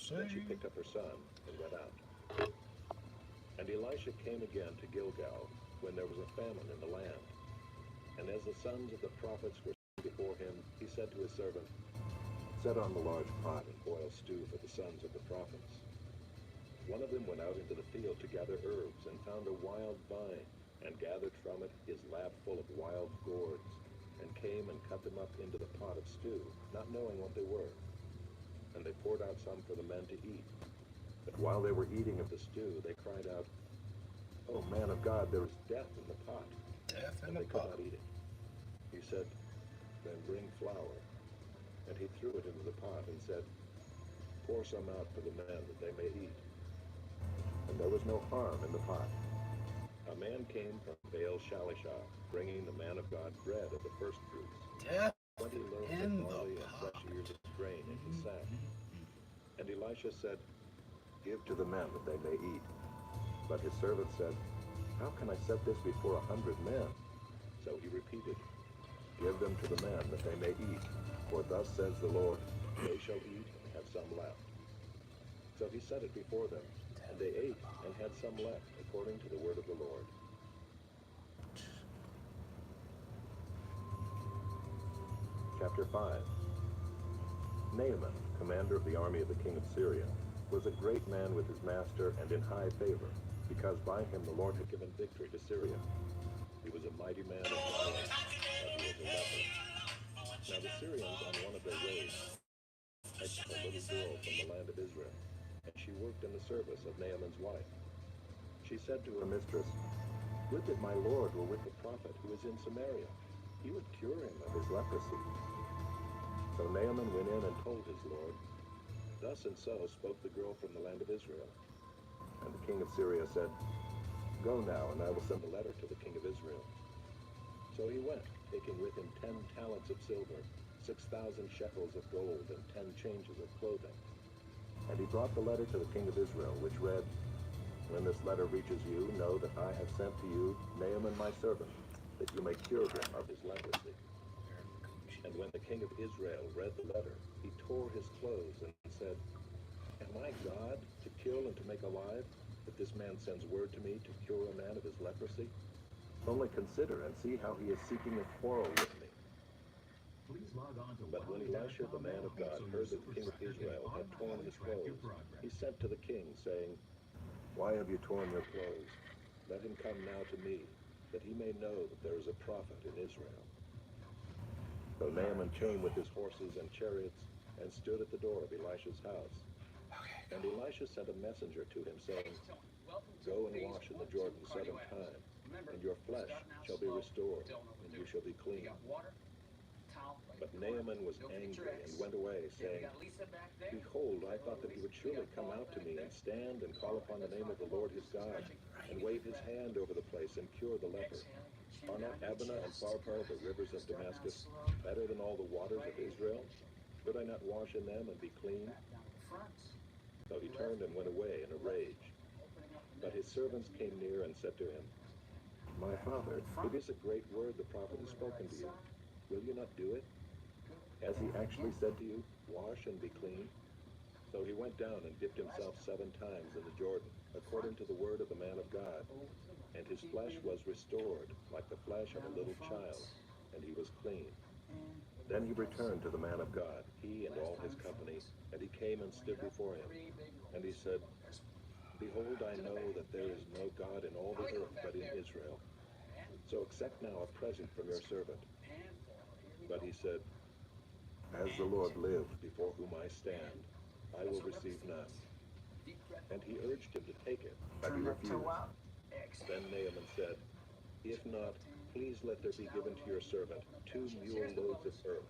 Then she picked up her son and went out. And Elisha came again to Gilgal when there was a famine in the land. And as the sons of the prophets were before him, he said to his servant, "Set on the large pot and boil stew for the sons of the prophets." One of them went out into the field to gather herbs and found a wild vine, and gathered from it his lap full of wild gourds, and came and cut them up into the pot of stew, not knowing what they were. And they poured out some for the men to eat. But while they were eating of the stew, they cried out, "Oh, man of God, there is death in the pot." Death in And the they could pot. not eat it. He said, "Then bring flour." And he threw it into the pot and said, "Pour some out for the men that they may eat." And there was no harm in the pot. A man came from Baal Shalishah, bringing the man of God bread of the first fruits, Death 20 loaves of in barley the and pot. fresh ears of grain in his sack. And Elisha said, "Give to the men that they may eat." But his servant said, "How can I set this before 100 men?" So he repeated, "Give them to the men that they may eat. For thus says the Lord, they shall eat and have some left." So he set it before them, and they ate and had some left, according to the word of the Lord. Chapter 5. Naaman, commander of the army of the king of Syria, was a great man with his master and in high favor, because by him the Lord had given victory to Syria. He was a mighty man of valor, but he was a leper. Now the Syrians on one of their raids had a little girl from the land of Israel, and she worked in the service of Naaman's wife. She said to her mistress, "Would that my lord were with the prophet who is in Samaria. He would cure him of his leprosy." So Naaman went in and told his lord. Thus and so spoke the girl from the land of Israel. And the king of Syria said, "Go now, and I will send a letter to the king of Israel." So he went, taking with him 10 talents of silver, 6,000 shekels of gold, and 10 changes of clothing. And he brought the letter to the king of Israel, which read, "When this letter reaches you, know that I have sent to you Naaman my servant, that you may cure him of his leprosy." And when the king of Israel read the letter, he tore his clothes and said, "Am I God to kill and to make alive, that this man sends word to me to cure a man of his leprosy? Only consider and see how he is seeking a quarrel with me." But when Elisha the man of God heard that the king of Israel had torn his clothes, he sent to the king, saying, "Why have you torn your clothes? Let him come now to me, that he may know that there is a prophet in Israel." So Naaman came with his horses and chariots, and stood at the door of Elisha's house. And Elisha sent a messenger to him, saying, "Go and wash in the Jordan 7 times, and your flesh shall be restored, and you shall be clean." But Naaman was angry and went away, saying, "Behold, I thought that he would surely come out to me and stand and call upon the name of the Lord his God, and wave his hand over the place and cure the leper. Are not Abana and Pharpar, the rivers of Damascus, better than all the waters of Israel? Could I not wash in them and be clean?" So he turned and went away in a rage. But his servants came near and said to him, "My father, it is a great word the prophet has spoken to you. Will you not do it? Has he actually said to you, 'Wash and be clean'?" So he went down and dipped himself 7 times in the Jordan, according to the word of the man of God. And his flesh was restored, like the flesh of a little child, and he was clean. Then he returned to the man of God, he and all his company, and he came and stood before him. And he said, "Behold, I know that there is no God in all the earth but in Israel. So accept now a present from your servant." But he said, "As the Lord lives, before whom I stand, I will receive none." And he urged him to take it, but he refused. Then Naaman said, "If not, please let there be given to your servant 2 mule loads of earth.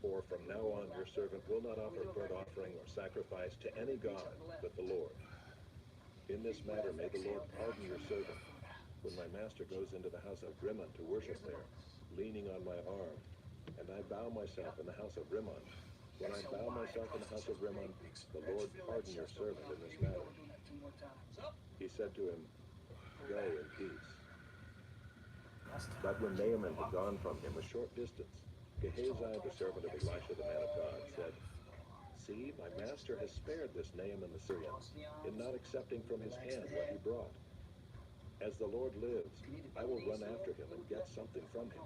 For from now on your servant will not offer burnt offering or sacrifice to any god but the Lord. In this matter may the Lord pardon your servant. When my master goes into the house of Rimmon to worship there, leaning on my arm, and I bow myself in the house of Rimmon, when I bow myself in the house of Rimmon, the Lord pardon your servant in this matter." He said to him, "Go in peace." But when Naaman had gone from him a short distance, Gehazi, the servant of Elisha the man of God, said, "See, my my master has spared this Naaman the Syrian in not accepting from his hand what he brought. As the Lord lives, I will run after him and get something from him."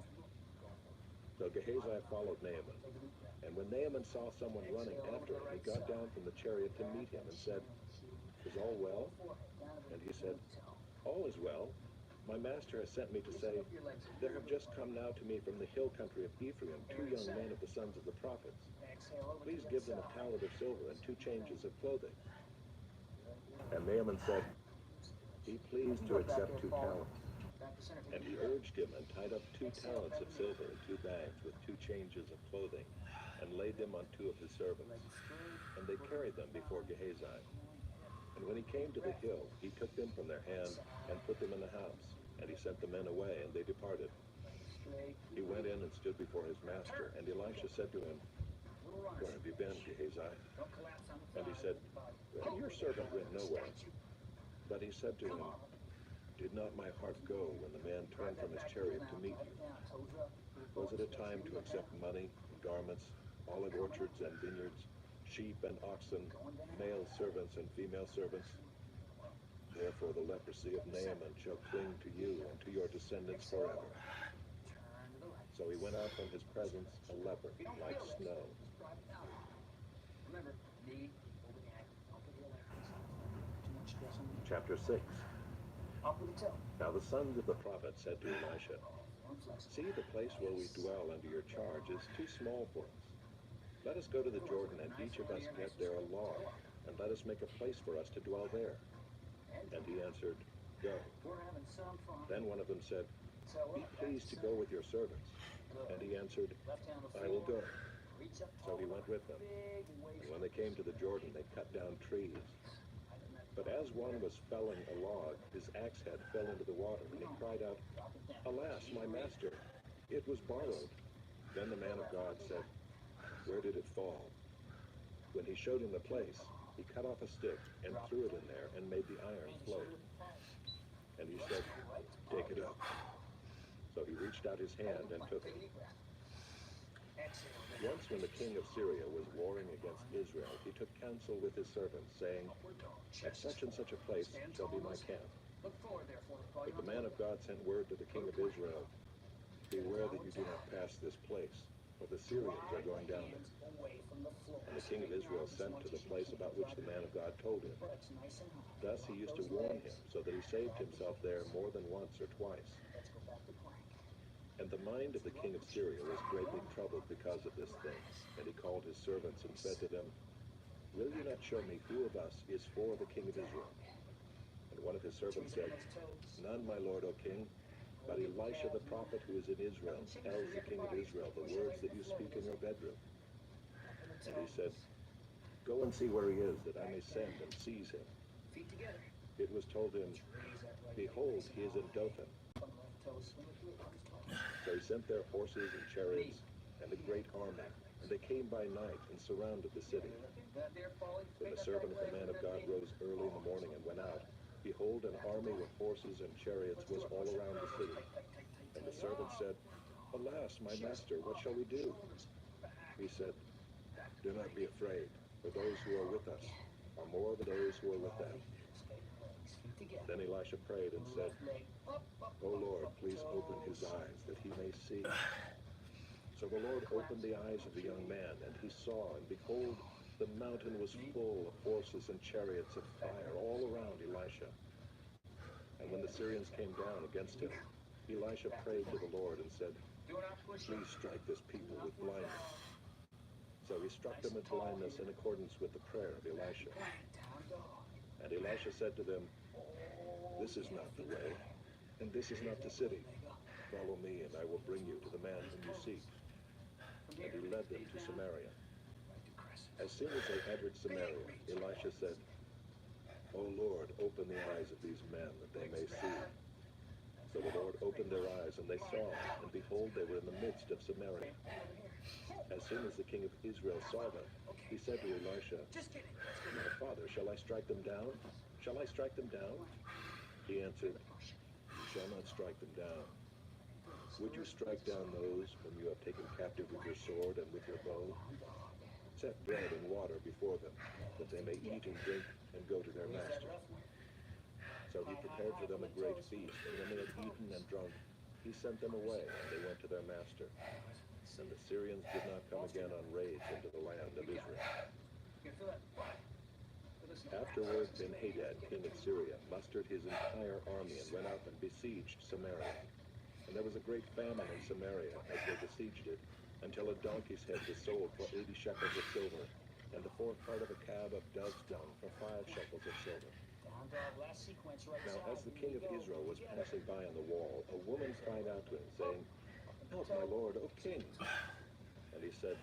So Gehazi followed Naaman. And when Naaman saw someone running after him, he got down from the chariot to meet him and said, "Is all well?" And he said, "All is well. My master has sent me to say, there have just come now to me from the hill country of Ephraim 2 young men of the sons of the prophets. Please give them a talent of silver and 2 changes of clothing." And Naaman said, "Be pleased to accept 2 talents." And he urged him and tied up 2 talents of silver in 2 bags with 2 changes of clothing and laid them on 2 of his servants. And they carried them before Gehazi. And when he came to the hill, he took them from their hand and put them in the house. And he sent the men away, and they departed. He went in and stood before his master, and Elisha said to him, "Where have you been, Gehazi?" And he said, "Your servant went nowhere." But he said to him, "Did not my heart go when the man turned from his chariot to meet you? Was it a time to accept money, garments, olive orchards and vineyards, sheep and oxen, male servants and female servants? Therefore the leprosy of Naaman shall cling to you and to your descendants forever." So he went out from his presence a leper, like snow. Chapter 6. Now the sons of the prophet said to Elisha, "See, the place where we dwell under your charge is too small for us. Let us go to the Jordan, and each of us get there a log, and let us make a place for us to dwell there." And he answered, "Go." Then one of them said, "Be pleased to go with your servants." And he answered, "I will go." So he went with them. And when they came to the Jordan, they cut down trees. But as one was felling a log, his axe head fell into the water, and he cried out, "Alas, my master, it was borrowed." Then the man of God said, "Where did it fall?" When he showed him the place, he cut off a stick and threw it in there and made the iron float. And he said, "Take it up." So he reached out his hand and took it. Once when the king of Syria was warring against Israel, he took counsel with his servants, saying, "At such and such a place shall be my camp." But the man of God sent word to the king of Israel, "Beware that you do not pass this place, for the Syrians are going down there." And the king of Israel sent to the place about which the man of God told him. Thus he used to warn him, so that he saved himself there more than once or twice. And the mind of the king of Syria was greatly troubled because of this thing. And he called his servants and said to them, "Will you not show me who of us is for the king of Israel?" And one of his servants said, "None, my lord, O king, but Elisha the prophet who is in Israel tells the king of Israel the words that you speak in your bedroom." And he said, "Go and see where he is, that I may send and seize him." It was told him, "Behold, he is in Dothan." So he sent their horses and chariots and a great army, and they came by night and surrounded the city. When the servant of the man of God rose early in the morning and went out, behold, an army with horses and chariots was all around the city. And the servant said, "Alas, my master, what shall we do?" He said, "Do not be afraid, for those who are with us are more than those who are with them." Then Elisha prayed and said, "O Lord, please open his eyes, that he may see." So the Lord opened the eyes of the young man, and he saw, and behold, the mountain was full of horses and chariots of fire all around Elisha. And when the Syrians came down against him, Elisha prayed to the Lord and said, "Please strike this people with blindness." So he struck them with blindness in accordance with the prayer of Elisha. And Elisha said to them, "This is not the way, and this is not the city. Follow me, and I will bring you to the man whom you seek." And he led them to Samaria. As soon as they entered Samaria, Elisha said, "O Lord, open the eyes of these men, that they may see." So the Lord opened their eyes, and they saw, and behold, they were in the midst of Samaria. As soon as the king of Israel saw them, he said to Elisha, "My father, shall I strike them down? Shall I strike them down?" He answered, "You shall not strike them down. Would you strike down those whom you have taken captive with your sword and with your bow? set bread and water before them, that they may eat and drink and go to their master. So he prepared for them a great feast, and when they had eaten and drunk, he sent them away, and they went to their master. And the Syrians did not come again on raids into the land of Israel. Afterward, Ben-Hadad, king of Syria, mustered his entire army and went out and besieged Samaria. And there was a great famine in Samaria as they besieged it, until a donkey's head was sold for 80 shekels of silver, and the fourth part of a cab of dove's dung for 5 shekels of silver. Now, as the king of Israel was passing by on the wall, a woman cried out to him, saying, "Help, my lord, O king." And he said,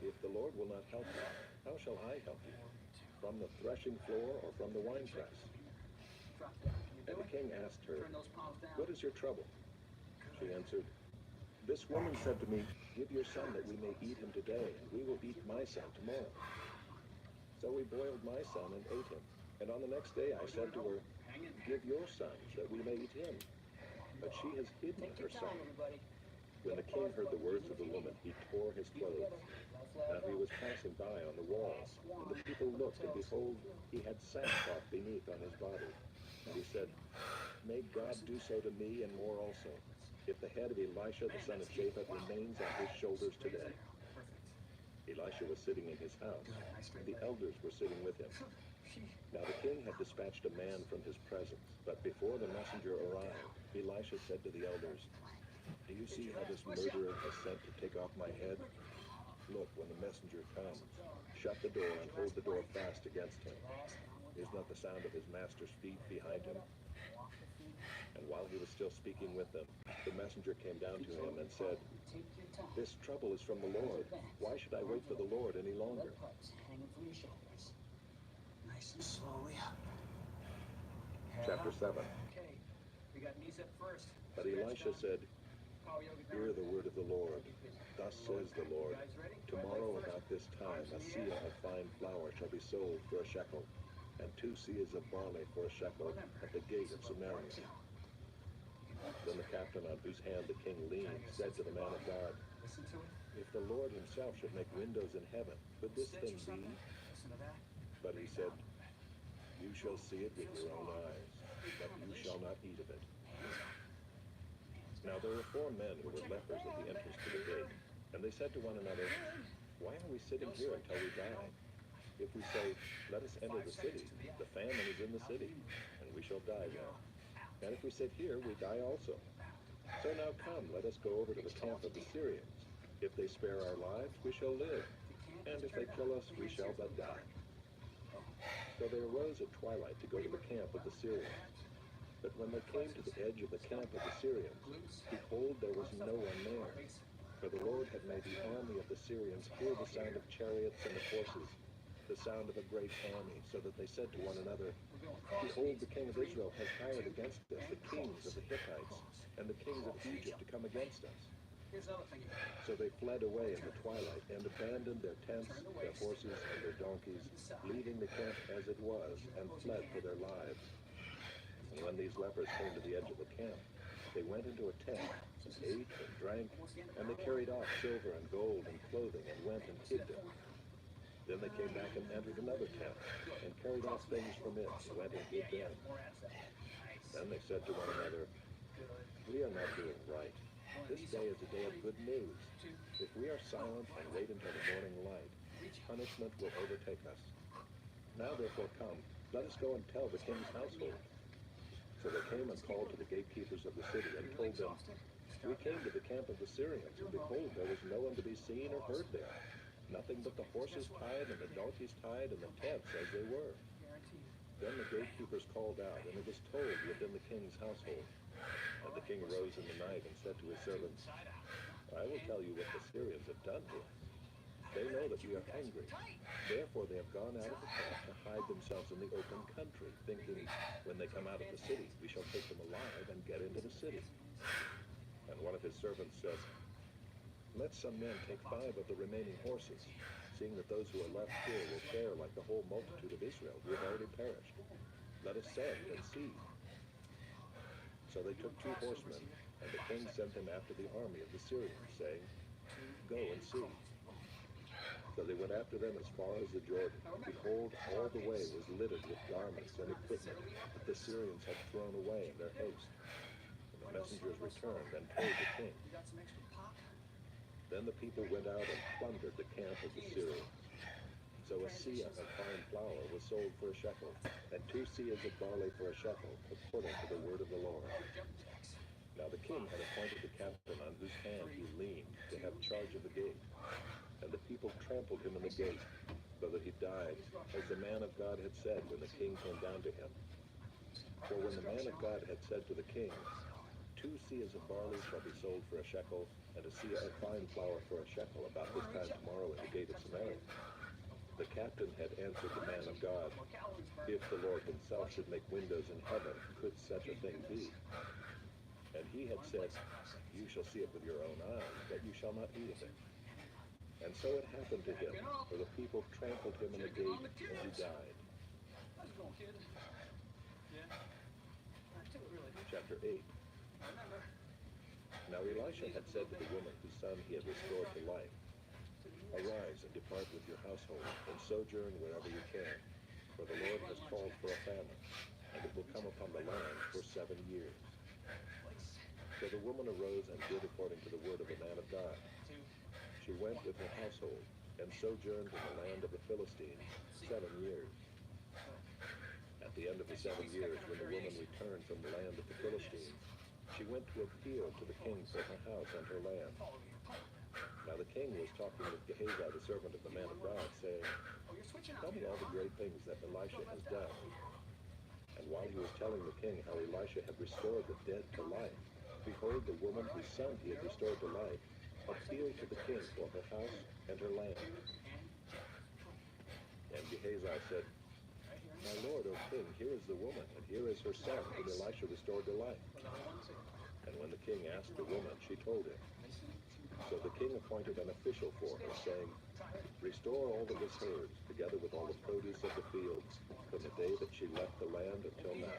"If the Lord will not help you, how shall I help you? From the threshing floor or from the winepress?" And the king asked her, "What is your trouble?" She answered, "This woman said to me, 'Give your son that we may eat him today, and we will eat my son tomorrow.' So we boiled my son and ate him. And on the next day I said to her, 'Give your son that we may eat him.' But she has hidden her son." When the king heard the words of the woman, he tore his clothes. Now he was passing by on the wall, and the people looked, and behold, he had sackcloth beneath on his body. And he said, "May God do so to me and more also, if the head of Elisha the son of Shaphat remains on his shoulders today." Elisha was sitting in his house, and the elders were sitting with him. Now the king had dispatched a man from his presence, but before the messenger arrived, Elisha said to the elders, "Do you see how this murderer has sent to take off my head? Look, when the messenger comes, shut the door and hold the door fast against him. Is not the sound of his master's feet behind him?" And while he was still speaking with them, the messenger came down to him and said, "This trouble is from the Lord. Why should I wait for the Lord any longer?" Nice and slowly up. Chapter 7. Okay, we got knees up first. But Elisha said, "Hear the word of the Lord. Thus says the Lord, tomorrow about this time a seah of fine flour shall be sold for a shekel, and 2 seahs of barley for a shekel at the gate of Samaria." Then the captain on whose hand the king leaned said to the man of God, Listen to it. "If the Lord himself should make windows in heaven, could this thing be?" Listen to that. But he said, "You shall see it with your own eyes, but you shall not eat of it." Now there were 4 men who were lepers at the entrance to the gate, and they said to one another, "Why are we sitting here until we die? If we say, 'Let us enter the city,' the famine is in the city, and we shall die there. And if we sit here, we die also. So now come, let us go over to the camp of the Syrians. If they spare our lives, we shall live, and if they kill us, we shall but die." So they arose at twilight to go to the camp of the Syrians. But when they came to the edge of the camp of the Syrians, behold, there was no one there. For the Lord had made the army of the Syrians hear the sound of chariots and of horses, the sound of a great army, so that they said to one another, "Behold, the king of Israel has hired against us the kings of the Hittites and the kings of Egypt to come against us." So they fled away in the twilight and abandoned their tents, their horses, and their donkeys, leaving the camp as it was, and fled for their lives. And when these lepers came to the edge of the camp, they went into a tent, and ate and drank, and they carried off silver and gold and clothing, and went and hid them. Then they came back and entered another tent, and carried off things from it, and went and hid them. Then they said to one another, "We are not doing right. This day is a day of good news. If we are silent and wait until the morning light, punishment will overtake us. Now therefore come, let us go and tell the king's household." So they came and called to the gatekeepers of the city, and told them, "We came to the camp of the Syrians, and behold, there was no one to be seen or heard there. Nothing but the horses tied and the donkeys tied and the tents as they were." Then the gatekeepers called out, and it was told within the king's household. And the king arose in the night and said to his servants, "I will tell you what the Syrians have done to us. They know that we are hungry. Therefore they have gone out of the camp to hide themselves in the open country, thinking, when they come out of the city, we shall take them alive and get into the city." And one of his servants said, "Let some men take 5 of the remaining horses, seeing that those who are left here will fare like the whole multitude of Israel who have already perished. Let us send and see." So they took 2 horsemen, and the king sent them after the army of the Syrians, saying, "Go and see." So they went after them as far as the Jordan. Behold, all the way was littered with garments and equipment that the Syrians had thrown away in their haste. And the messengers returned and told the king. You got some extra pop? Then the people went out and plundered the camp of the Syrians. So a seah of fine flour was sold for a shekel, and 2 seahs of barley for a shekel, according to the word of the Lord. Now the king had appointed the captain on whose hand he leaned to have charge of the gate. And the people trampled him in the gate, so that he died, as the man of God had said when the king came down to him. For when the man of God had said to the king, 2 seahs of barley shall be sold for a shekel, and a seah of fine flour for a shekel, about this time tomorrow at the gate of Samaria. The captain had answered the man of God, if the Lord himself should make windows in heaven, could such a thing be? And he had said, you shall see it with your own eyes, but you shall not eat of it. And so it happened to him, for the people trampled him in the gate, and he died. How's it going, kid? Yeah. Not too really. Chapter 8. I remember. Now Elisha had said to the woman whose son he had restored to life, arise and depart with your household, and sojourn wherever you can, for the Lord has called for a famine, and it will come upon the land for 7 years. So the woman arose and did according to the word of the man of God. She went with her household, and sojourned in the land of the Philistines 7 years. At the end of the 7 years, when the woman returned from the land of the Philistines, she went to appeal to the king for her house and her land. Now the king was talking with Gehazi, the servant of the man of God, saying, tell me all the great things that Elisha has done. And while he was telling the king how Elisha had restored the dead to life, behold, the woman whose son he had restored to life appealed to the king for her house and her land. And Gehazi said, my lord, O king, here is the woman, and here is her son, whom Elisha restored to life. And when the king asked the woman, she told him. So the king appointed an official for her, saying, restore all that was hers, together with all the produce of the fields, from the day that she left the land until now.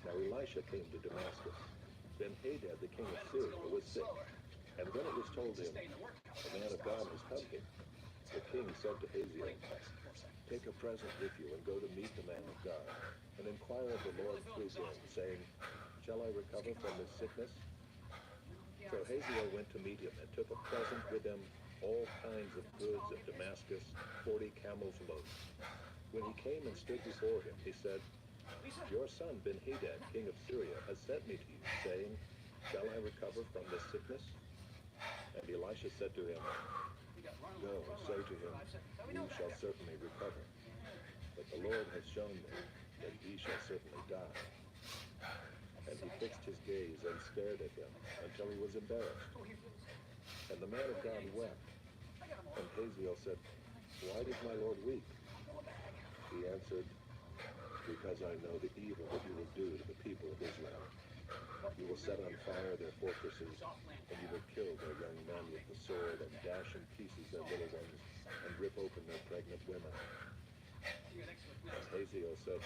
Now Elisha came to Damascus. Then Hadad, the king of Syria, was sick. And when it was told him, the man of God has come here, the king said to Ahaziah, take a present with you and go to meet the man of God, and inquire of the Lord through him, saying, shall I recover from this sickness? So Ahaziah went to meet him, and took a present with him, all kinds of goods of Damascus, 40 camels' loads. When he came and stood before him, he said, your son Ben-Hadad, king of Syria, has sent me to you, saying, shall I recover from this sickness? And Elisha said to him, go, say to him, you shall certainly recover. But the Lord has shown me that he shall certainly die. And he fixed his gaze and stared at him until he was embarrassed. And the man of God wept. And Ahaziah said, why does my Lord weep? He answered, because I know the evil that you will do to the people of Israel. You will set on fire their fortresses, and you will kill their young men with the sword, and dash in pieces their little ones, and rip open their pregnant women. And Ahaziah said,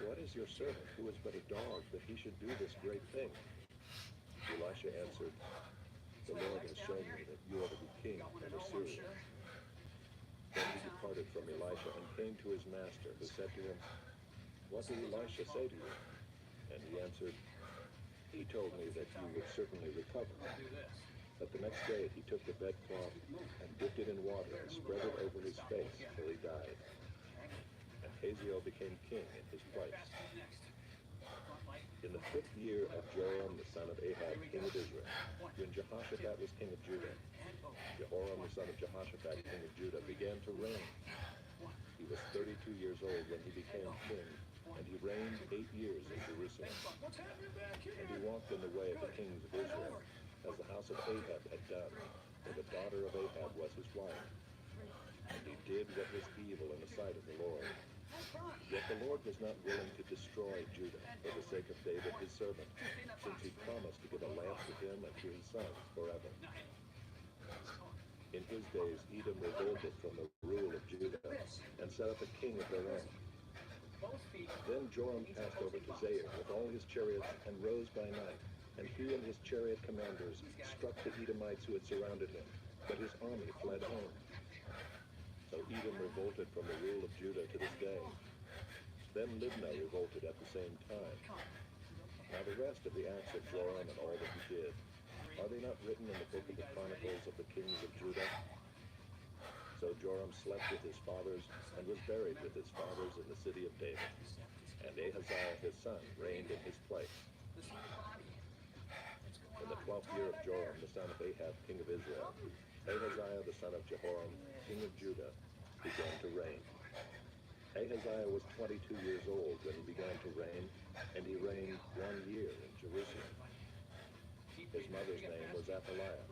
what is your servant, who is but a dog, that he should do this great thing? Elisha answered, the Lord has shown me that you are to be king over Syria. Then he departed from Elisha and came to his master, who said to him, what did Elisha say to you? And he answered, he told me that you would certainly recover. But the next day he took the bedcloth and dipped it in water and spread it over his face till he died. And Ahaziah became king in his place. In the 5th year of Joram the son of Ahab, king of Israel, when Jehoshaphat was king of Judah, Joram the son of Jehoshaphat, king of Judah, began to reign. He was 32 years old when he became king, and he reigned 8 years in Jerusalem. And he walked in the way of the kings of Israel, as the house of Ahab had done, for the daughter of Ahab was his wife. And he did what was evil in the sight of the Lord. Yet the Lord was not willing to destroy Judah for the sake of David his servant, since he promised to give a lamp to him and to his sons forever. In his days Edom revolted from the rule of Judah, and set up a king of their own. Then Joram passed over to Zair with all his chariots, and rose by night, and he and his chariot commanders struck the Edomites who had surrounded him, but his army fled home. revolted from the rule of Judah to this day. Then Libnah revolted at the same time. Now the rest of the acts of Joram and all that he did, are they not written in the book of the Chronicles of the kings of Judah? So Joram slept with his fathers and was buried with his fathers in the city of David. And Ahaziah his son reigned in his place. In the 12th year of Joram the son of Ahab king of Israel, Ahaziah the son of Jehoram king of Judah began to reign. Ahaziah was 22 years old when he began to reign, and he reigned 1 year in Jerusalem. His mother's name was Athaliah.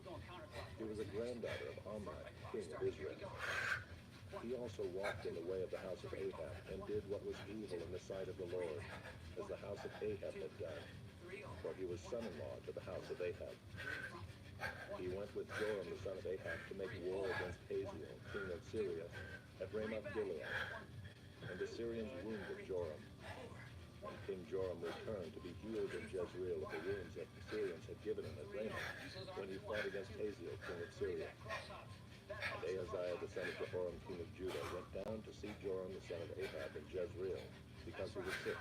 She was a granddaughter of Omri, king of Israel. He also walked in the way of the house of Ahab, and did what was evil in the sight of the Lord, as the house of Ahab had done, for he was son-in-law to the house of Ahab. He went with Joram the son of Ahab to make war against Hazael, king of Syria, at Ramoth Gilead. And the Syrians wounded Joram. And King Joram returned to be healed in Jezreel of the wounds that the Syrians had given him at Ramoth, when he fought against Hazael, king of Syria. And Ahaziah the son of Jehoram, king of Judah, went down to see Joram the son of Ahab in Jezreel, because he was sick.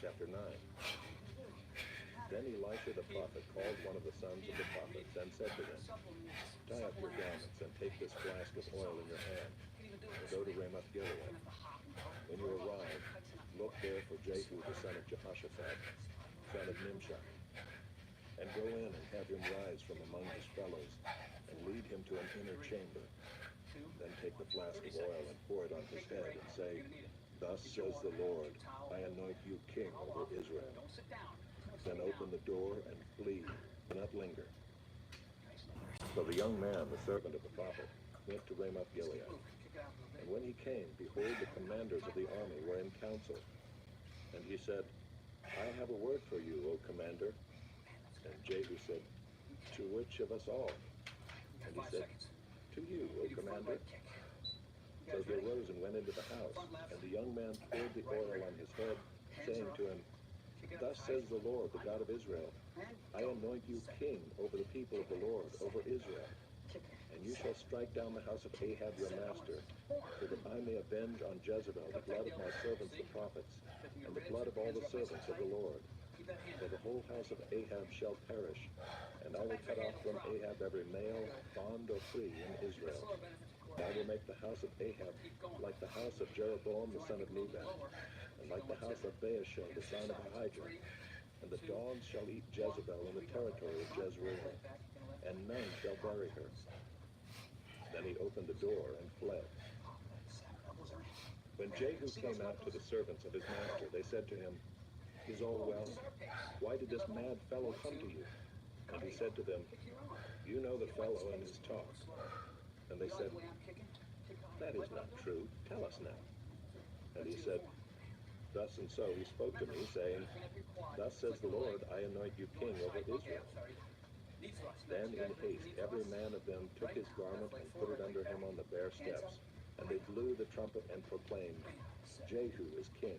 Chapter 9. Then Elisha the prophet called one of the sons of the prophets and said to him, Tie up your garments and take this flask of oil in your hand, and go to Ramoth Gilead. When you arrive, look there for Jehu the son of Jehoshaphat, son of Nimshi, and go in and have him rise from among his fellows, and lead him to an inner chamber. Then take the flask of oil and pour it on his head, and say, Thus says the Lord, I anoint you king over Israel. Then open the door and flee, do not linger. So the young man, the servant of the prophet, went to Ramoth Gilead. And when he came, behold, the commanders of the army were in council. And he said, I have a word for you, O commander. And Jehu said, To which of us all? And he said, To you, O commander. So he arose and went into the house, and the young man poured the oil on his head, saying to him, Thus says the Lord, the God of Israel, I anoint you king over the people of the Lord, over Israel. And you shall strike down the house of Ahab your master, so that I may avenge on Jezebel the blood of my servants the prophets, and the blood of all the servants of the Lord. For the whole house of Ahab shall perish, and I will cut off from Ahab every male, bond or free, in Israel. And I will make the house of Ahab like the house of Jeroboam the son of Nebat, and like the house of Baasha the son of Ahijah. And the dogs shall eat Jezebel in the territory of Jezreel, and none shall bury her. Then he opened the door and fled. When Jehu came out to the servants of his master, they said to him, Is all well? Why did this mad fellow come to you? And he said to them, You know the fellow and his talk. And they said, That is not true. Tell us now. And he said, Thus and so he spoke to me, saying, Thus says the Lord, I anoint you king over Israel. Then in haste every man of them took his garment and put it under him on the bare steps, and they blew the trumpet and proclaimed, Jehu is king.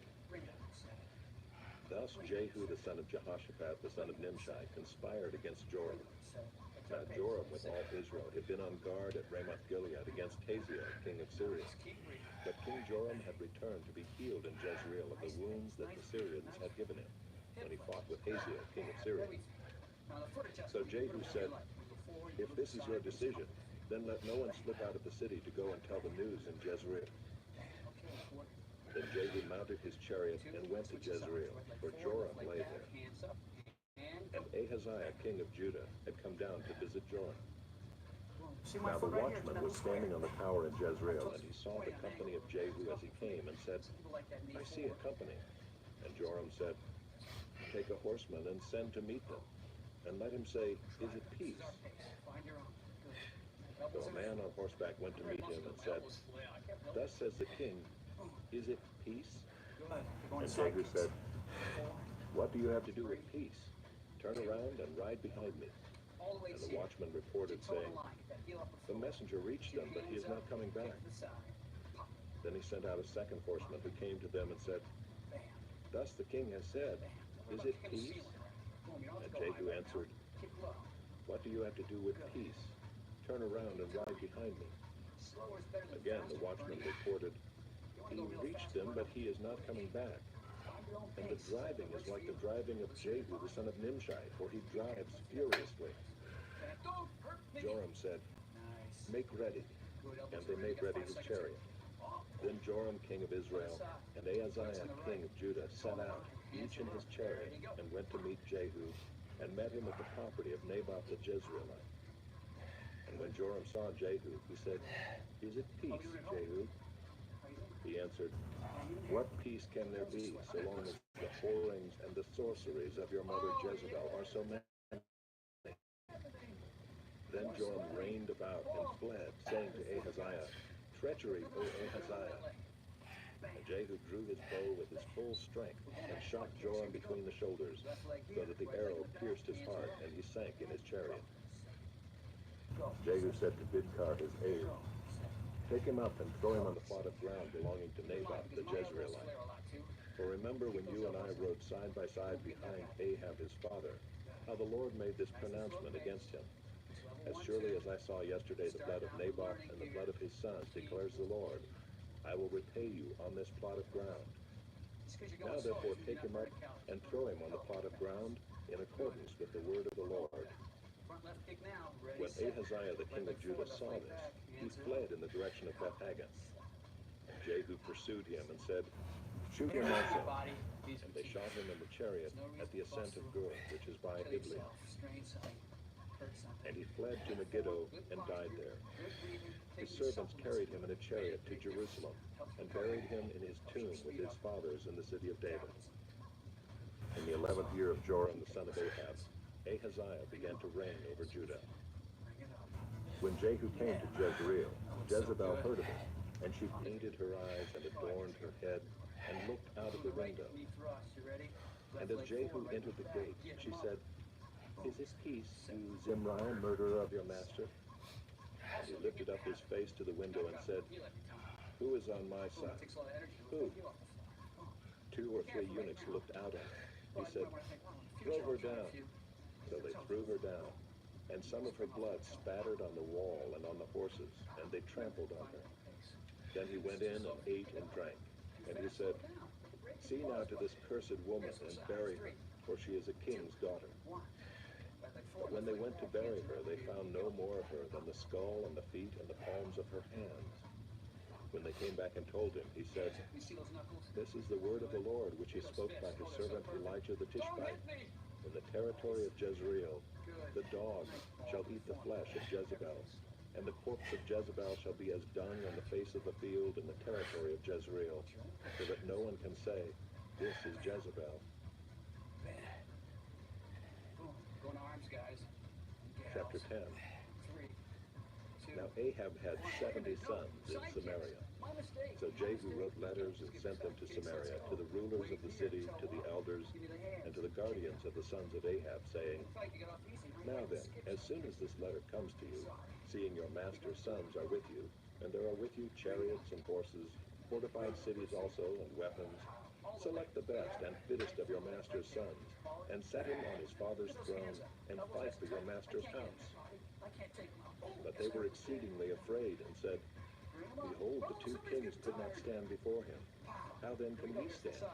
Thus Jehu the son of Jehoshaphat the son of Nimshi conspired against Joram. Now Joram with all Israel had been on guard at Ramoth Gilead against Hazael king of Syria. But King Joram had returned to be healed in Jezreel of the wounds that the Syrians had given him, when he fought with Hazael king of Syria. So Jehu said, If this is your decision, then let no one slip out of the city to go and tell the news in Jezreel. Then Jehu mounted his chariot and went to Jezreel, for Joram lay there. And Ahaziah king of Judah had come down to visit Joram. Now the watchman was standing on the tower in Jezreel, and he saw the company of Jehu as he came, and said, I see a company. And Joram said, Take a horseman and send to meet them, and let him say, Is it peace? So a man on horseback went to meet him and said, Thus says the king, Is it peace? And Jehu said, What do you have to do with peace? Turn around and ride behind me. And the watchman reported, saying, The messenger reached them, but he is not coming back. Then he sent out a second horseman who came to them and said, Thus the king has said, Is it peace? And Jehu answered, What do you have to do with peace? Turn around and ride behind me." Again the watchman reported, "He reached them, but he is not coming back. And the driving is like the driving of Jehu, the son of Nimshi, for he drives furiously." Joram said, "Make ready." And they made ready his chariot. Then Joram, king of Israel, and Ahaziah, king of Judah, set out, each in his chariot, and went to meet Jehu, and met him at the property of Naboth the Jezreelite. And when Joram saw Jehu, he said, "Is it peace, Jehu?" He answered, "What peace can there be, so long as the whorings and the sorceries of your mother Jezebel are so many?" Then Joram reined about and fled, saying to Ahaziah, "Treachery, O Ahaziah." And Jehu drew his bow with his full strength, and shot Joram between the shoulders, so that the arrow pierced his heart, and he sank in his chariot. Jehu said to Bidkar, his aide, "Take him up and throw him on the plot of ground belonging to Naboth the Jezreelite. For remember when you and I rode side by side behind Ahab his father, how the Lord made this pronouncement against him. As surely as I saw yesterday the blood of Naboth and the blood of his sons, declares the Lord, I will repay you on this plot of ground. Now therefore take him up and throw him on the plot of ground in accordance with the word of the Lord." When Ahaziah the king of Judah saw this, he fled in the direction of Beth-Hagan. And Jehu pursued him and said, "Shoot him also." And they shot him in the chariot at the ascent of Gur, which is by Ibleam. And he fled to Megiddo and died there. His servants carried him in a chariot to Jerusalem and buried him in his tomb with his fathers in the city of David. In the 11th year of Joram the son of Ahab, Ahaziah began to reign over Judah. When Jehu came to Jezreel, Jezebel heard of it, and she painted her eyes and adorned her head and looked out of the window. And as Jehu entered the gate, she said, "Is it peace, you Zimri, murderer of your master?" And he lifted up his face to the window and said, "Who is on my side? Who?" 2 or 3 eunuchs looked out at her. He said, "Throw her down." So they threw her down, and some of her blood spattered on the wall and on the horses, and they trampled on her. Then he went in and ate and drank. And he said, "See now to this cursed woman and bury her, for she is a king's daughter." But when they went to bury her, they found no more of her than the skull and the feet and the palms of her hands. When they came back and told him, he said, "This is the word of the Lord which he spoke by his servant Elijah the Tishbite. In the territory of Jezreel, the dogs shall eat the flesh of Jezebel, and the corpse of Jezebel shall be as dung on the face of the field in the territory of Jezreel, so that no one can say, 'This is Jezebel.'" Chapter 10. Now Ahab had 70 sons in Samaria. So Jehu wrote letters and sent them to Samaria, to the rulers of the city, to the elders, and to the guardians of the sons of Ahab, saying, "Now then, as soon as this letter comes to you, seeing your master's sons are with you, and there are with you chariots and horses, fortified cities also, and weapons, select the best and fittest of your master's sons, and set him on his father's throne, and fight for your master's house." But they were exceedingly afraid, and said, "Behold, the 2 kings could not stand before him. How then can we stand?"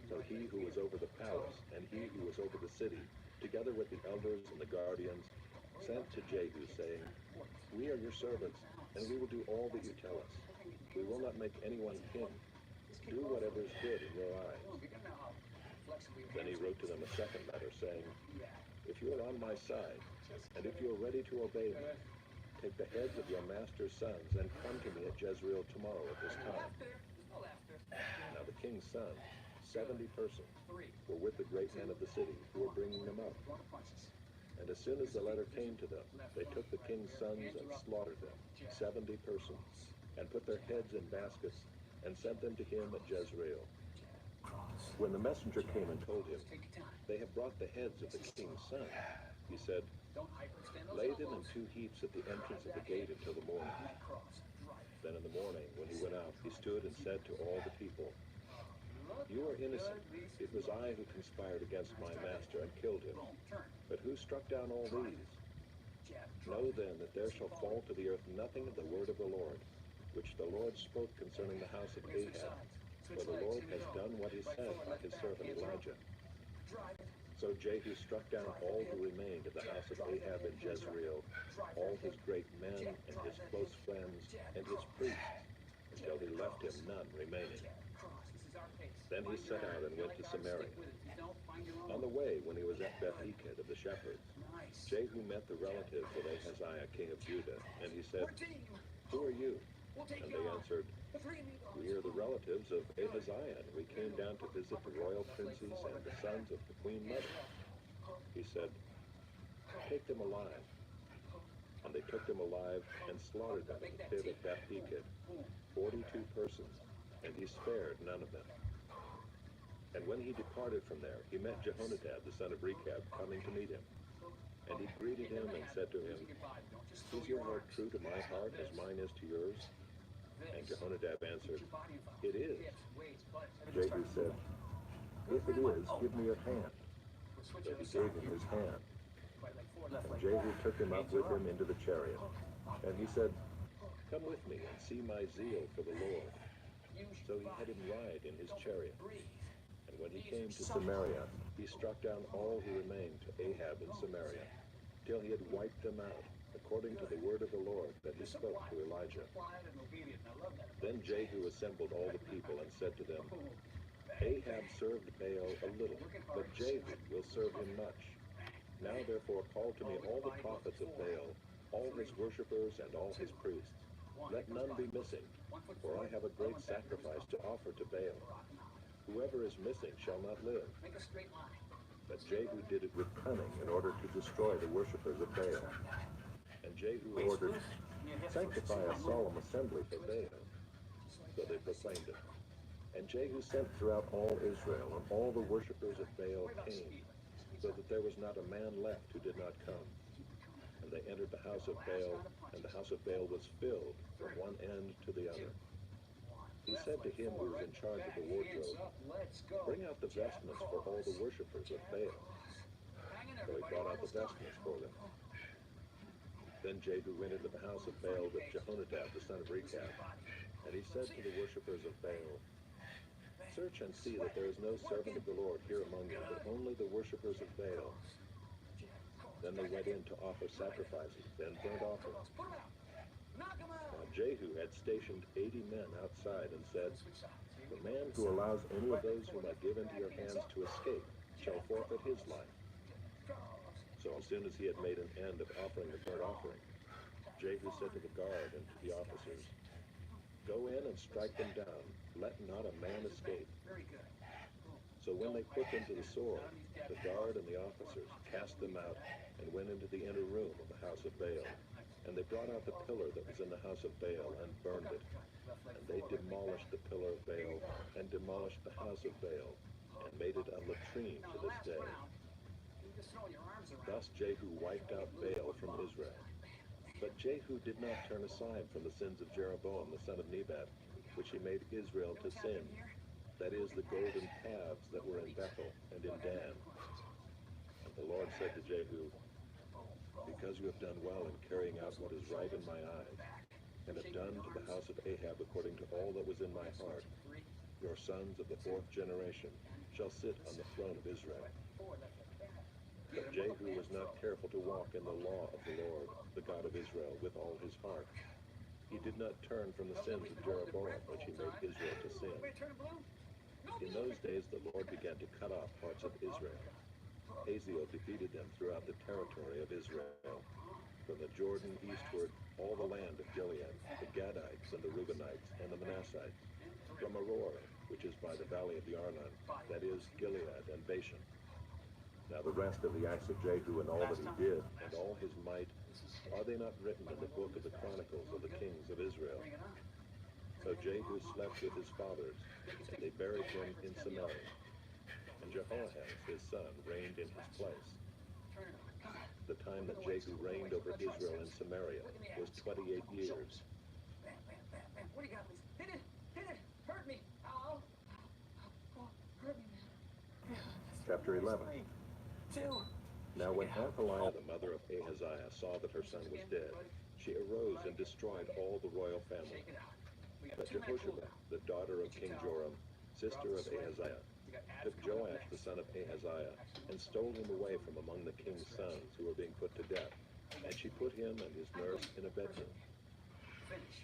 So he who was over the palace, and he who was over the city, together with the elders and the guardians, sent to Jehu, saying, "We are your servants, and we will do all that you tell us. We will not make anyone king. Do whatever is good in your eyes." Then he wrote to them a second letter, saying, "If you are on my side, and if you are ready to obey me, take the heads of your master's sons and come to me at Jezreel tomorrow at this time." Now the king's sons, 70 persons, were with the great men of the city, who were bringing them up. And as soon as the letter came to them, they took the king's sons and slaughtered them, 70 persons, and put their heads in baskets, and sent them to him at Jezreel. When the messenger came and told him, "They have brought the heads of the king's sons," he said, "Lay them in 2 heaps at the entrance of the gate until the morning." Then in the morning, when he went out, he stood and said to all the people, "You are innocent. It was I who conspired against my master and killed him. But who struck down all these? Know then that there shall fall to the earth nothing of the word of the Lord, which the Lord spoke concerning the house of Ahab, for the Lord has done what he said by his servant Elijah. So Jehu struck down all who remained of the house of Ahab in Jezreel, all his great men and his close friends and his priests, until he left him none remaining. Then he set out and went to Samaria. On the way, when he was at Beth-eked of the shepherds, Jehu met the relatives of Ahaziah, king of Judah, and he said, "Who are you?" And they answered, "We are the relatives of Ahaziah, and we came down to visit the royal princes and the sons of the queen mother." He said, "Take them alive." And they took them alive and slaughtered them at the pit of Beth-eked, 42 persons, and he spared none of them. And when he departed from there, he met Jehonadab, the son of Rechab, coming to meet him. And he greeted him and said to him, "Is your heart true to my heart as mine is to yours?" And Jehonadab answered, "It is." Jehu said, "If it is, give me your hand." So he gave him his hand. And Jehu took him up with him into the chariot. And he said, "Come with me and see my zeal for the Lord." So he had him ride in his chariot. And when he came to Samaria, he struck down all who remained to Ahab in Samaria, till he had wiped them out, according to the word of the Lord that he spoke to Elijah. Then Jehu assembled all the people and said to them, "Ahab served Baal a little, but Jehu will serve him much. Now therefore call to me all the prophets of Baal, all his worshippers and all his priests. Let none be missing, for I have a great sacrifice to offer to Baal. Whoever is missing shall not live." But Jehu did it with cunning in order to destroy the worshippers of Baal. And Jehu ordered, "Sanctify a solemn assembly for Baal." So they proclaimed it. And Jehu sent throughout all Israel, and all the worshippers of Baal came, so that there was not a man left who did not come. And they entered the house of Baal, and the house of Baal was filled from one end to the other. He said to him who was in charge of the wardrobe, "Bring out the vestments for all the worshippers of Baal." So he brought out the vestments for them. Then Jehu went into the house of Baal with Jehonadab, the son of Rechab, and he said to the worshippers of Baal, "Search and see that there is no servant of the Lord here among you, but only the worshippers of Baal." Then they went in to offer sacrifices and burnt offerings. Now Jehu had stationed 80 men outside and said, "The man who allows any of those whom I give into your hands to escape shall forfeit his life." So as soon as he had made an end of offering the burnt offering, Jehu said to the guard and to the officers, "Go in and strike them down. Let not a man escape." So when they put them to the sword, the guard and the officers cast them out and went into the inner room of the house of Baal. And they brought out the pillar that was in the house of Baal and burned it. And they demolished the pillar of Baal and demolished the house of Baal and made it a latrine to this day. Thus Jehu wiped out Baal from Israel. But Jehu did not turn aside from the sins of Jeroboam the son of Nebat, which he made Israel to sin, that is, the golden calves that were in Bethel and in Dan. And the Lord said to Jehu, "Because you have done well in carrying out what is right in my eyes, and have done to the house of Ahab according to all that was in my heart, your sons of the 4th generation shall sit on the throne of Israel." But Jehu was not careful to walk in the law of the Lord, the God of Israel, with all his heart. He did not turn from the sins of Jeroboam, which he made Israel to sin. In those days the Lord began to cut off parts of Israel. Ahaziah defeated them throughout the territory of Israel, from the Jordan eastward, all the land of Gilead, the Gadites and the Reubenites and the Manassites, from Aroer, which is by the valley of the Arnon, that is, Gilead and Bashan. Now the rest of the acts of Jehu and all that he did, and all his might, are they not written in the book of the Chronicles of the kings of Israel? So Jehu slept with his fathers, and they buried him in Samaria. And Jehoahaz, his son, reigned in his place. The time that Jehu reigned over Israel in Samaria was 28 years. What do you got, please? Hit it, hurt me. Ow. Oh, hurt me, man. Chapter 11. 2, Now when Athaliah, the mother of Ahaziah, saw that her son was dead, she arose and destroyed all the royal family. But Jehoshaphat, the daughter of King Joram, sister of Ahaziah, took Joash the son of Ahaziah, and stole him away from among the king's sons who were being put to death, and she put him and his nurse in a bedroom.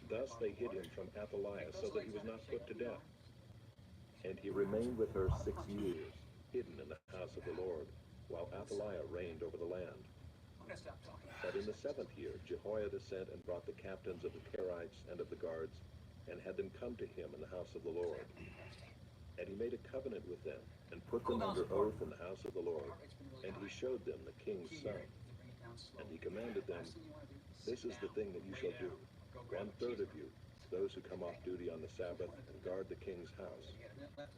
Thus they hid him from Athaliah, so that he was not put to death. And he remained with her 6 years, hidden in the house of the Lord, while Athaliah reigned over the land. But in the 7th year Jehoiada sent and brought the captains of the Kerites and of the guards, and had them come to him in the house of the Lord. And he made a covenant with them, and put them under oath in the house of the Lord. And he showed them the king's son. And he commanded them, "This is the thing that you shall do. 1/3 of you, those who come off duty on the Sabbath, and guard the king's house.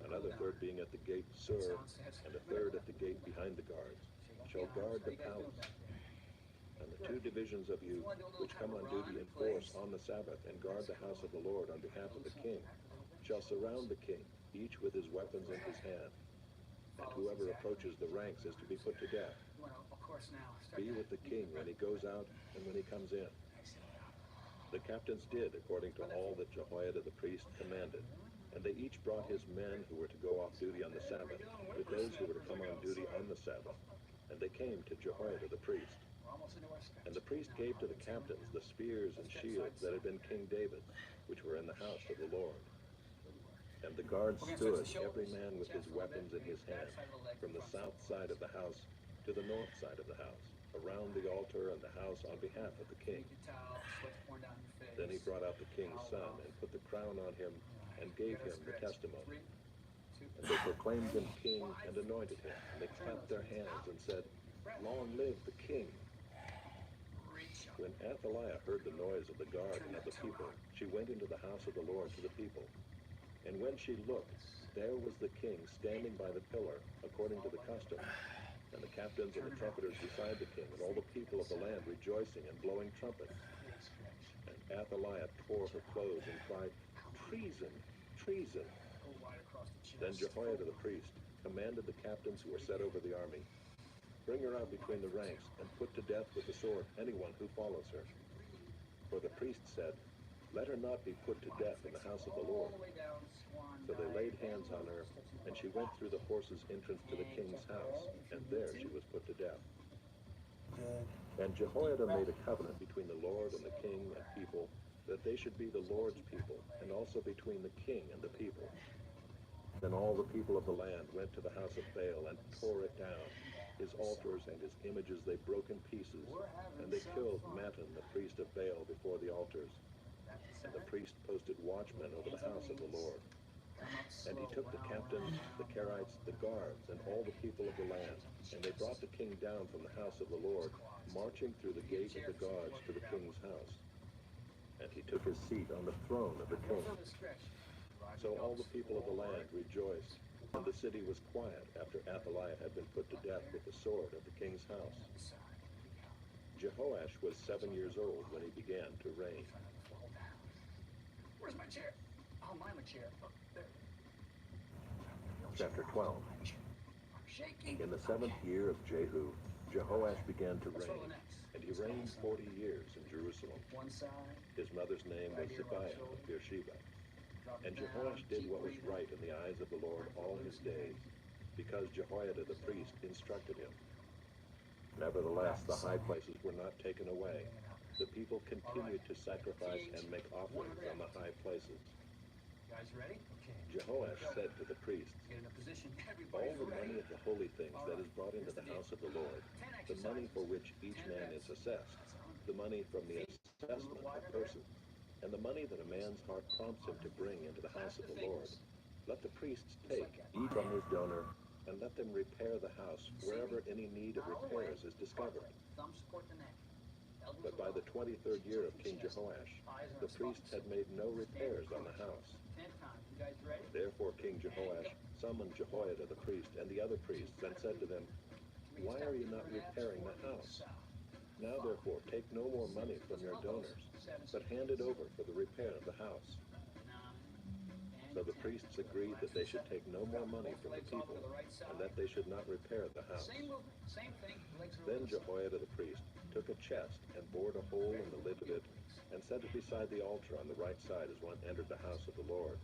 Another third being at the gate Sur, and a third at the gate behind the guards, shall guard the palace. And the 2 divisions of you, which come on duty in force on the Sabbath, and guard the house of the Lord on behalf of the king, shall surround the king, each with his weapons in his hand. And whoever approaches the ranks is to be put to death. Be with the king when he goes out and when he comes in." The captains did according to all that Jehoiada the priest commanded, and they each brought his men who were to go off duty on the Sabbath, with those who were to come on duty on the Sabbath. And they came to Jehoiada the priest. And the priest gave to the captains the spears and shields that had been King David's, which were in the house of the Lord. And the guards stood, every man with his weapons in his hand, from the south side of the house to the north side of the house, around the altar and the house on behalf of the king. Then he brought out the king's son, and put the crown on him, and gave him the testimony. And they proclaimed him king, and anointed him. And they clapped their hands, and said, "Long live the king." When Athaliah heard the noise of the guard and of the people, she went into the house of the Lord to the people. And when she looked, there was the king standing by the pillar, according to the custom, and the captains and the trumpeters beside the king, and all the people of the land rejoicing and blowing trumpets. And Athaliah tore her clothes and cried, "Treason! Treason!" Then Jehoiada the priest commanded the captains who were set over the army, "Bring her out between the ranks, and put to death with the sword anyone who follows her." For the priest said, "Let her not be put to death in the house of the Lord." So they laid hands on her, and she went through the horses' entrance to the king's house, and there she was put to death. And Jehoiada made a covenant between the Lord and the king and people, that they should be the Lord's people, and also between the king and the people. Then all the people of the land went to the house of Baal and tore it down. His altars and his images they broke in pieces, and they killed Mattan, the priest of Baal, before the altars. And the priest posted watchmen over the house of the Lord. And he took the captains, the Kerites, the guards, and all the people of the land, and they brought the king down from the house of the Lord, marching through the gate of the guards to the king's house. And he took his seat on the throne of the king. So all the people of the land rejoiced, and the city was quiet after Athaliah had been put to death with the sword at the king's house. Jehoash was 7 years old when he began to reign. Where's my chair? I'll mine a chair. Oh, there. Chapter 12. I'm shaking. In the 7th year of Jehu, Jehoash began to reign, and he reigned 40 years in Jerusalem. One side. His mother's name was Zibiah of Beersheba. And Jehoash did what was right in the eyes of the Lord all his days, because Jehoiada the priest instructed him. Nevertheless, the high places were not taken away. The people continued to sacrifice and make offerings on the high places. You guys ready? Okay. Jehoash said to the priests, Get in a position. "All Everybody's the ready. money of the holy things that is brought into the house of the Lord, the money for which each man is assessed, the money from the assessment of persons, and the money that a man's heart prompts him to bring into the house of the Lord, let the priests take, each from his donor, and let them repair the house wherever any need of repairs is discovered." Thumb support the neck. But by the 23rd year of King Jehoash, the priests had made no repairs on the house. 10 times. You guys ready? Therefore King Jehoash summoned Jehoiada the priest and the other priests, and said to them, "Why are you not repairing the house? Now therefore take no more money from your donors, but hand it over for the repair of the house." 9 and So the priests agreed that they should take no more money from the people, and that they should not repair the house. Then Jehoiada the priest took a chest and bored a hole in the lid of it, and set it beside the altar on the right side as one entered the house of the Lord.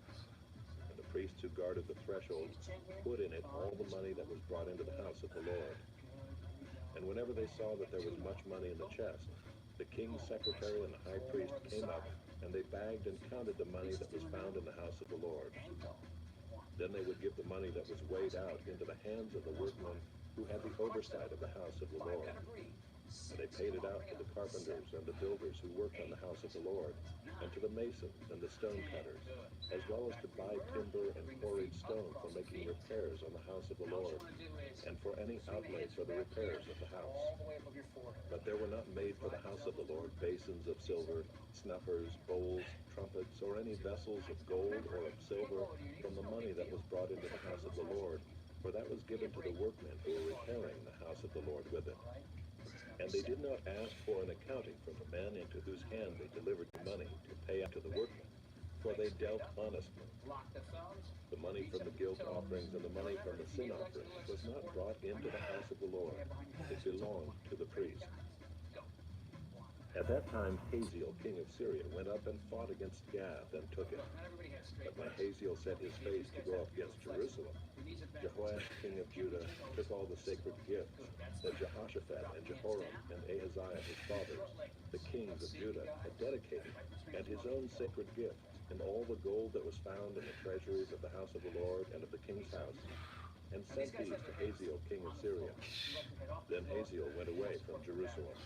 And the priests who guarded the threshold put in it all the money that was brought into the house of the Lord. And whenever they saw that there was much money in the chest, the king's secretary and the high priest came up, and they bagged and counted the money that was found in the house of the Lord. Then they would give the money that was weighed out into the hands of the workmen who had the oversight of the house of the Lord. And they paid it out to the carpenters and the builders who worked on the house of the Lord, and to the masons and the stone cutters, as well as to buy timber and quarried stone for making repairs on the house of the Lord, and for any outlay for the repairs of the house. But there were not made for the house of the Lord basins of silver, snuffers, bowls, trumpets, or any vessels of gold or of silver from the money that was brought into the house of the Lord, for that was given to the workmen who were repairing the house of the Lord with it. And they did not ask for an accounting from the men into whose hand they delivered the money to pay out to the workmen, for they dealt honestly. The money from the guilt offerings and the money from the sin offerings was not brought into the house of the Lord. It belonged to the priest. At that time, Hazael, king of Syria, went up and fought against Gath and took it. But when Hazael set his face to go up against Jerusalem, Joash, king of Judah, took all the sacred gifts that Jehoshaphat and Jehoram and Ahaziah, his fathers, the kings of Judah, had dedicated, and his own sacred gifts, and all the gold that was found in the treasuries of the house of the Lord and of the king's house, and sent these to Hazael, king of Syria. Then Hazael went away from Jerusalem.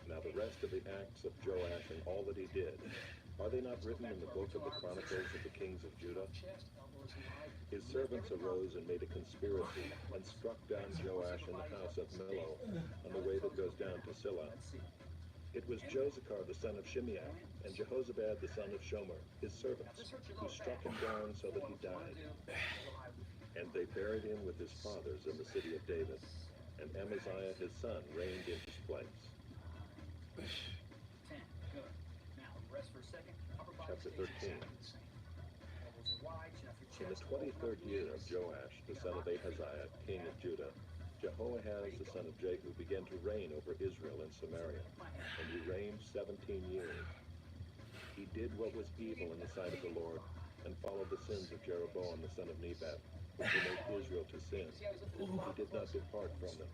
Now the rest of the acts of Joash and all that he did, are they not written in the book of the Chronicles of the kings of Judah? His servants arose and made a conspiracy, and struck down Joash in the house of Millo, on the way that goes down to Silla. It was Jozacar the son of Shimeah, and Jehozabad the son of Shomer, his servants, who struck him down so that he died. And they buried him with his fathers in the city of David, and Amaziah his son reigned in his place. Chapter 13. In the 23rd year of Joash, the son of Ahaziah, king of Judah, Jehoahaz, the son of Jehu, began to reign over Israel and Samaria, and he reigned 17 years. He did what was evil in the sight of the Lord, and followed the sins of Jeroboam, the son of Nebat, which he made Israel to sin. He did not depart from them.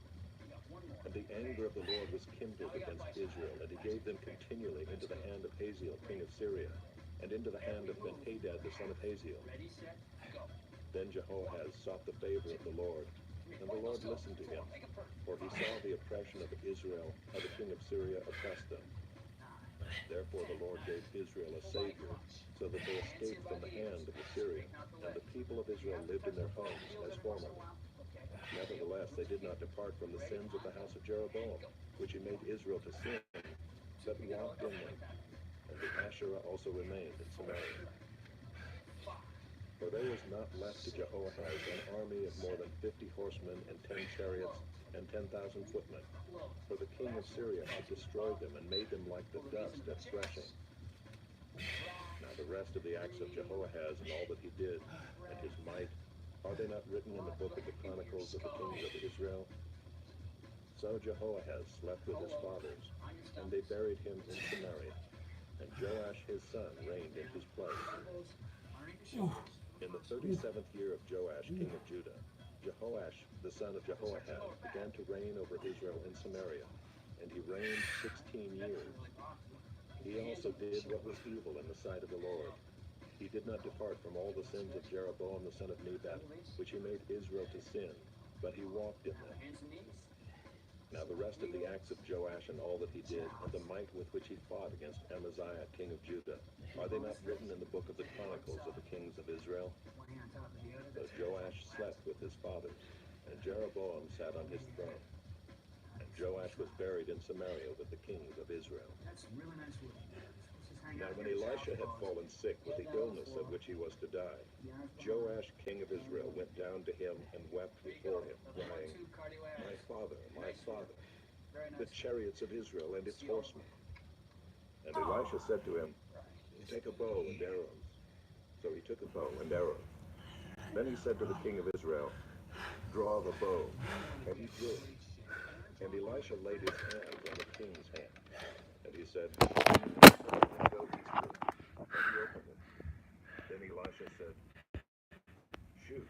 And the anger of the Lord was kindled against Israel, and he gave them continually into the hand of Hazael, king of Syria, and into the hand of Ben-Hadad, the son of Hazael. Then Jehoahaz sought the favor of the Lord, and the Lord listened to him, for he saw the oppression of Israel, how the king of Syria oppressed them. Therefore the Lord gave Israel a savior, so that they escaped from the hand of Assyria, and the people of Israel lived in their homes as formerly. Nevertheless, they did not depart from the sins of the house of Jeroboam, which he made Israel to sin, but walked in them. And the Asherah also remained in Samaria. For there was not left to Jehoahaz an army of more than 50 horsemen and 10 chariots and 10,000 footmen. For the king of Syria had destroyed them and made them like the dust at threshing. Now the rest of the acts of Jehoahaz and all that he did, and his might, are they not written in the book of the Chronicles of the kings of Israel? So Jehoahaz slept with his fathers, and they buried him in Samaria. And Joash his son reigned in his place. In the 37th year of Joash, king of Judah, Jehoash, the son of Jehoahaz, began to reign over Israel in Samaria, and he reigned 16 years. He also did what was evil in the sight of the Lord. He did not depart from all the sins of Jeroboam the son of Nebat, which he made Israel to sin, but he walked in them. Now the rest of the acts of Joash and all that he did, and the might with which he fought against Amaziah king of Judah, are they not written in the book of the Chronicles of the kings of Israel? But Joash slept with his fathers, and Jeroboam sat on his throne. And Joash was buried in Samaria with the kings of Israel. Now when Elisha had fallen sick with the illness of which he was to die, Joash, king of Israel, went down to him and wept before him, crying, "My father, the chariots of Israel and its horsemen." And Elisha said to him, "Take a bow and arrows." So he took a bow and arrow. Then he said to the king of Israel, "Draw the bow." And he drew it. And Elisha laid his hand on the king's hand. And he said, "Go eastward." And he opened it. Then Elisha said, "Shoot."